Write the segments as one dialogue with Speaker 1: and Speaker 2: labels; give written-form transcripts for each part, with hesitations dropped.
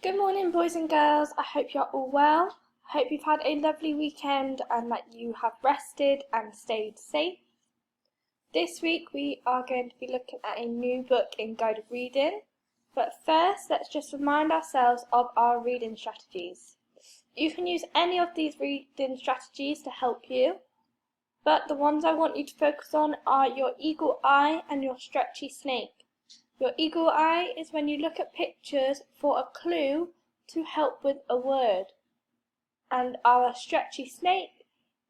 Speaker 1: Good morning, boys and girls. I hope you're all well. I hope you've had a lovely weekend and that you have rested and stayed safe. This week we are going to be looking at a new book in Guide of Reading. But first, let's just remind ourselves of our reading strategies. You can use any of these reading strategies to help you, but the ones I want you to focus on are your eagle eye and your stretchy snake. Your eagle eye is when you look at pictures for a clue to help with a word. And our stretchy snake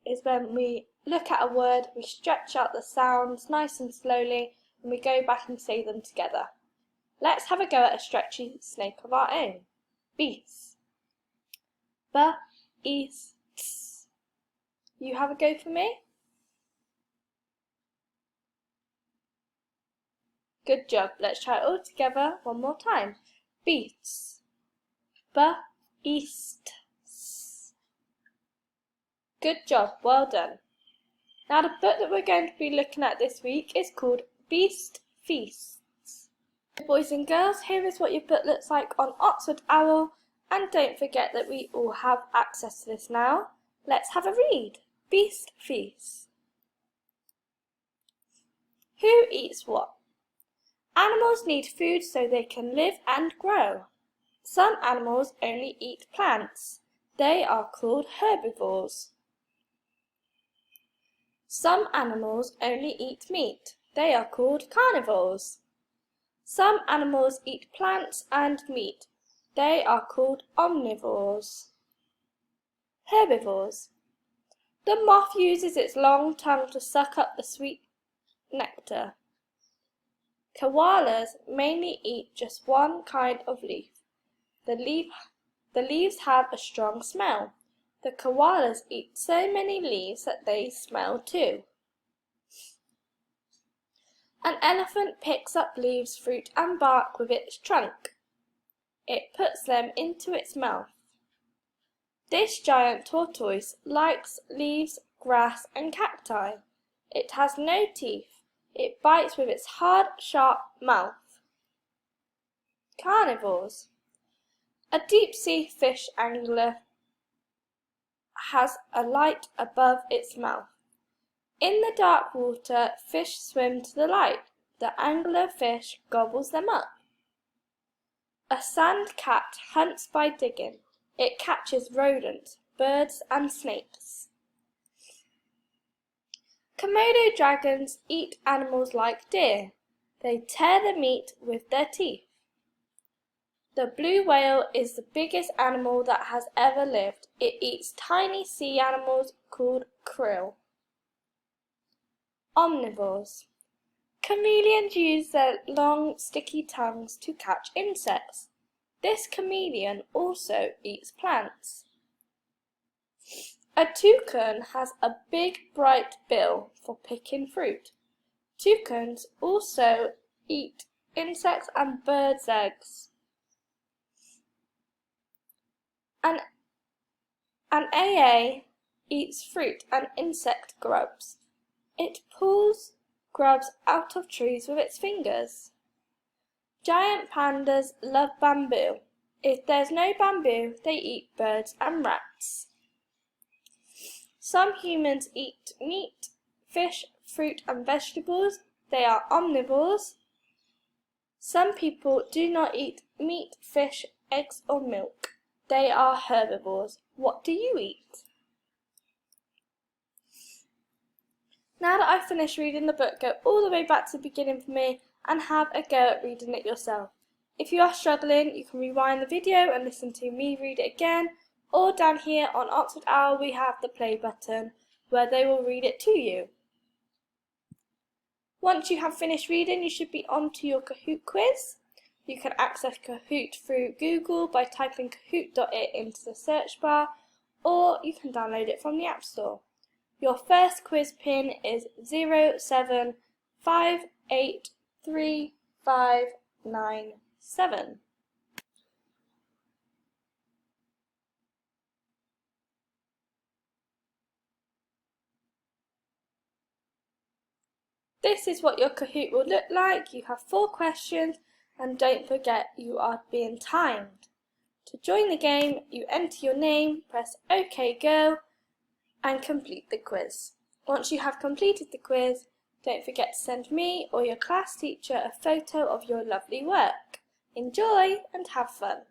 Speaker 1: is when we look at a word, we stretch out the sounds nice and slowly, and we go back and say them together. Let's have a go at a stretchy snake of our own. Beast. B-east. You have a go for me? Good job. Let's try it all together one more time. Beats. B-east. Good job. Well done. Now the book that we're going to be looking at this week is called Beast Feasts. Boys and girls, here is what your book looks like on Oxford Owl, and don't forget that we all have access to this now. Let's have a read. Beast Feasts. Who eats what? Animals need food so they can live and grow. Some animals only eat plants. They are called herbivores. Some animals only eat meat. They are called carnivores. Some animals eat plants and meat. They are called omnivores. Herbivores. The moth uses its long tongue to suck up the sweet nectar. Koalas mainly eat just one kind of leaf. The leaves have a strong smell. The koalas eat so many leaves that they smell too. An elephant picks up leaves, fruit and bark with its trunk. It puts them into its mouth. This giant tortoise likes leaves, grass and cacti. It has no teeth. It bites with its hard, sharp mouth. Carnivores. A deep-sea fish angler has a light above its mouth. In the dark water, fish swim to the light. The angler fish gobbles them up. A sand cat hunts by digging. It catches rodents, birds and snakes. Komodo dragons eat animals like deer. They tear the meat with their teeth. The blue whale is the biggest animal that has ever lived. It eats tiny sea animals called krill. Omnivores. Chameleons use their long, sticky tongues to catch insects. This chameleon also eats plants. A toucan has a big, bright bill for picking fruit. Toucans also eat insects and birds' eggs. An AA eats fruit and insect grubs. It pulls grubs out of trees with its fingers. Giant pandas love bamboo. If there's no bamboo, they eat birds and rats. Some humans eat meat, fish, fruit and vegetables. They are omnivores. Some people do not eat meat, fish, eggs or milk. They are herbivores. What do you eat? Now that I've finished reading the book, go all the way back to the beginning for me and have a go at reading it yourself. If you are struggling, you can rewind the video and listen to me read it again, or down here on Oxford Owl we have the play button where they will read it to you. Once you have finished reading, you should be on to your Kahoot quiz. You can access Kahoot through Google by typing kahoot.it into the search bar, or you can download it from the App Store. Your first quiz pin is 075835597. This is what your Kahoot will look like. You have 4 questions, and don't forget you are being timed. To join the game, you enter your name, press OK Go, and complete the quiz. Once you have completed the quiz, don't forget to send me or your class teacher a photo of your lovely work. Enjoy and have fun!